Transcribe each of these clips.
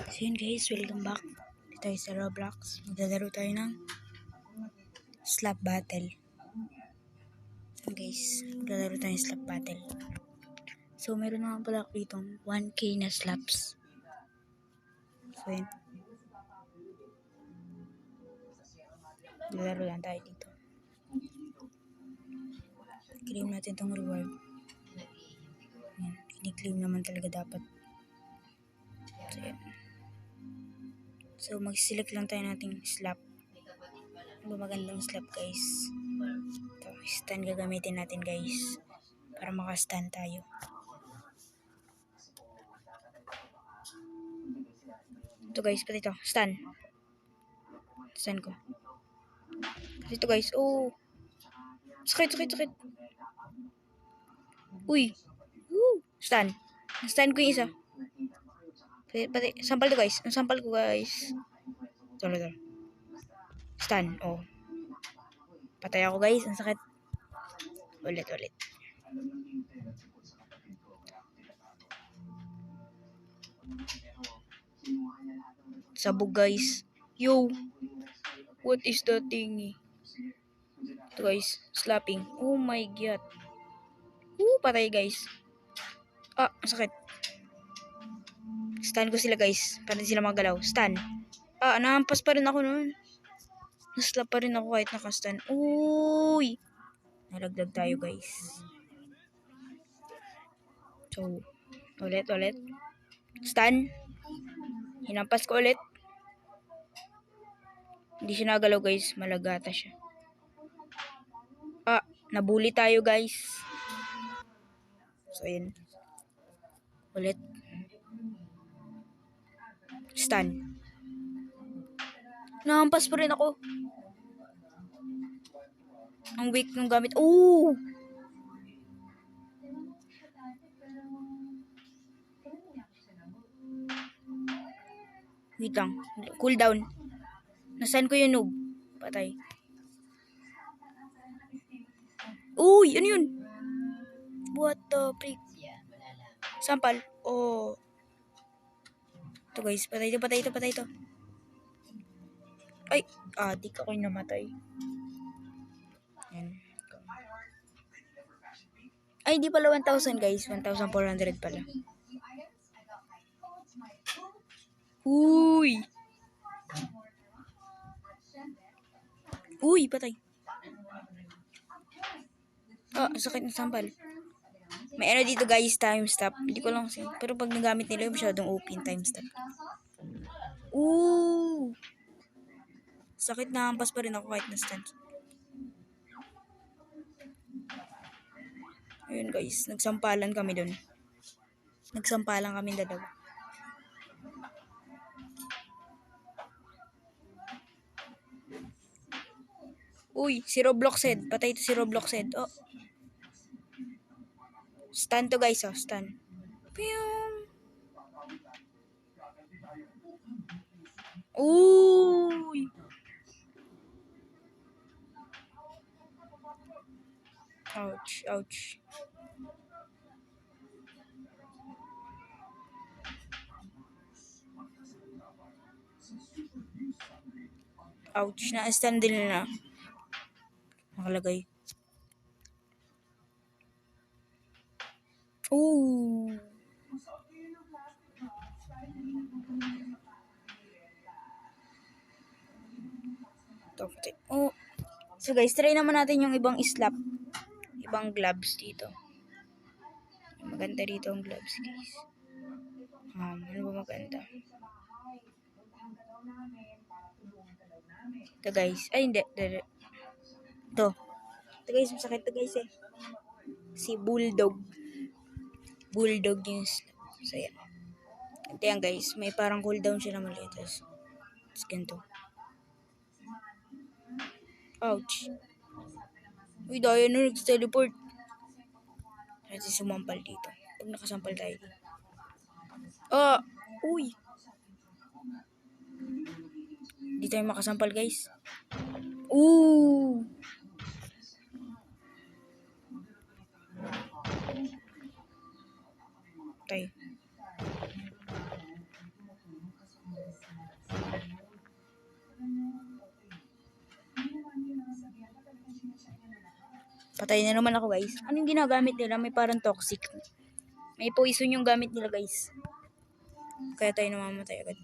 So yun guys, welcome back. Dito tayo sa Roblox. Maglalaro tayo ng slap battle. So guys, maglalaro tayo ng slap battle. So meron naman pala ako dito 1k na slaps. So yun. Maglalaro lang tayo dito. Claim natin tong reward. Yan, kini-claim naman talaga dapat. So yan. So mag-select lang tayo nating slap. Ano ba magandang slap guys? Ito, stand gagamitin natin guys. Para maka-stand tayo. Ito guys, pati ito. Stand. Stand ko. Pati ito guys. Oh. Sakit. Uy. Woo. Stand. Stand ko yung isa. Pati, sampal to guys. Ang sampal ko guys. Ito. Stand. Oh. Patay ako guys. Ang sakit. Ulit. Sabog guys. Yo. What is that thingy? Ito guys. Slapping. Oh my god. Patay guys. Ang sakit. Stun ko sila guys. Para hindi sila magalaw. Stun. Nahampas pa rin ako nun. Naslap pa rin ako kahit nakastun. Uy. Nalaglag tayo guys. So, ulit. Stun. Hinampas ko ulit. Hindi siya nagalaw guys. Malagata siya. Nabully tayo guys. So, yun. Ulit. Stun. Nahampas pa rin ako. Ang weak ng gamit. Wait lang. Cool down. Nasaan ko yung noob? Patay. Uy! Ano yun? What the freak? Sampal. Oh. Ito guys. Patay ito. Ay! Di ka ko'y namatay. Yan. Ay, di pala 1,000 guys. 1,400 pala. Uy, patay. Sakit ng sampal. May ano dito guys, time stop. Hindi ko lang kasi. Pero pag nagamit nila yung masyadong OP yung time stop. Sakit na hampas pa rin ako kahit na-stand. Ayun guys, nagsampalan kami dun. Nagsampalan kami dalawa. Uy, si Robloxed. Patay ito si Robloxed. Stun to guys, stun. Uy! Ouch. Ouch, na-stand din na. Nakalagay. So guys, try naman natin yung ibang slap. Ibang gloves dito. Maganda dito ang gloves guys. Ano ba maganda? Ito guys. Ay hindi. Ito guys, masakit to guys eh. Si Bulldog yung slap. So yan. Ito yan guys. May parang cooldown siya na maliit. Tapos ganito. Ouch. Uy, dahil na nag-teleport. Natin sumampal dito. Pag nakasampal tayo dito. Uy. Hindi tayo makasampal guys. Tay. Patay na naman ako, guys. Anong ginagamit nila? May parang toxic. May poison yung gamit nila, guys. Kaya tayo namamatay agad.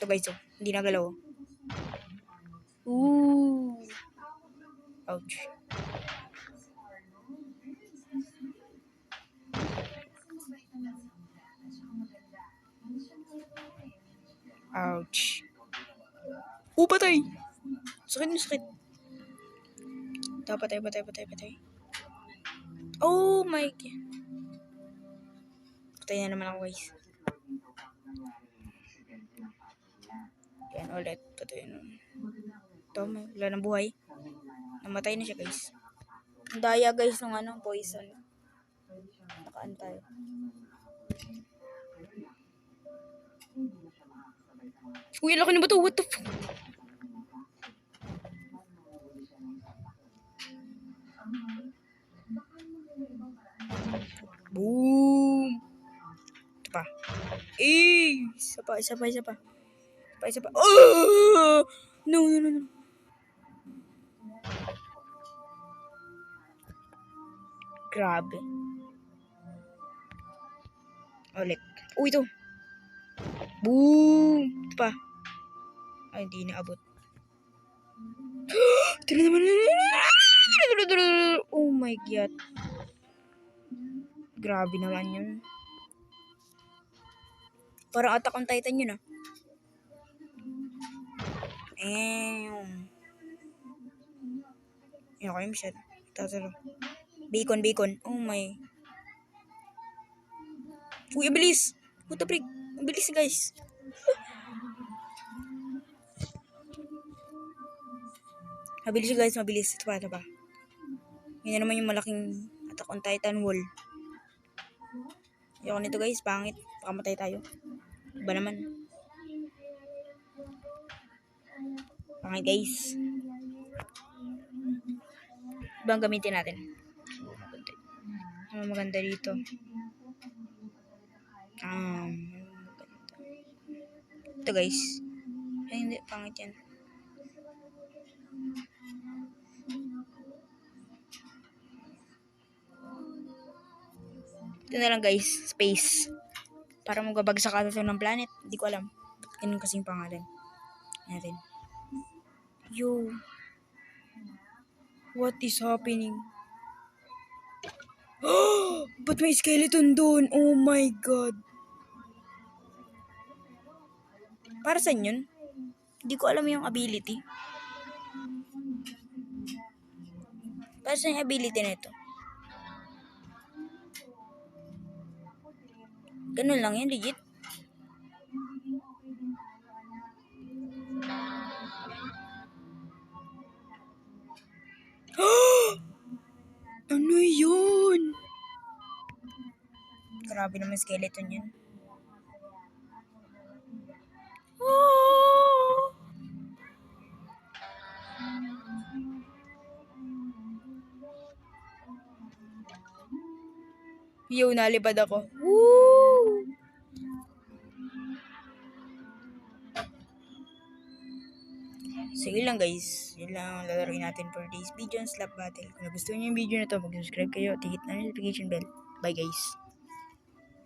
Ito, guys, oh. Hindi nagalaw. Ooh. Ouch. Ouch. Patay! Sakit na sakit. Patay. Oh my God. Patay na naman ako, guys. Yan ulit. Patay na. Ito, wala ng buhay. Namatay na siya, guys. Ang daya, guys, ng poison. Nakaan tayo. Uy, laki na ba ito? What the fuck? Boom! Ito pa. Isa pa. Oh! No. Grabe. Ulit. Uy, ito. Boom! Ito pa. Ay, hindi naabot. Tira naman. Oh my God. Grabe naman yun. Parang Attack on Titan yun, ah. Yan ako yung masyad. Tatalo. Bacon. Oh my. Uy, abilis. What the frick? Abilis, guys. Mabilis. Ito pa. Yan naman yung malaking Attack on Titan wall. Ayoko nito, guys. Pangit. Pakamatay tayo. Iba naman. Pangit, guys. Ibang gamitin natin. Maganda dito. Ito, guys. Ay, hindi. Pangit yan. Ito na lang, guys. Space. Para magabagsak ata ito ng planet. Hindi ko alam. Ganun kasing pangalan. Natin. Yo. What is happening? Ba't may skeleton doon? Oh my God. Para saan yun? Hindi ko alam yung ability. Para saan yung ability na ito? Ganun lang yan, legit. Ano yun? Grabe naman skeleton yun. Yo, nalipad ako. Woo! So yun lang, guys. Yun lang ang lalaroin natin for today's video on Slap Battle. Kung nagustuhan niyo yung video na to, mag-subscribe kayo at hit na notification bell. Bye, guys.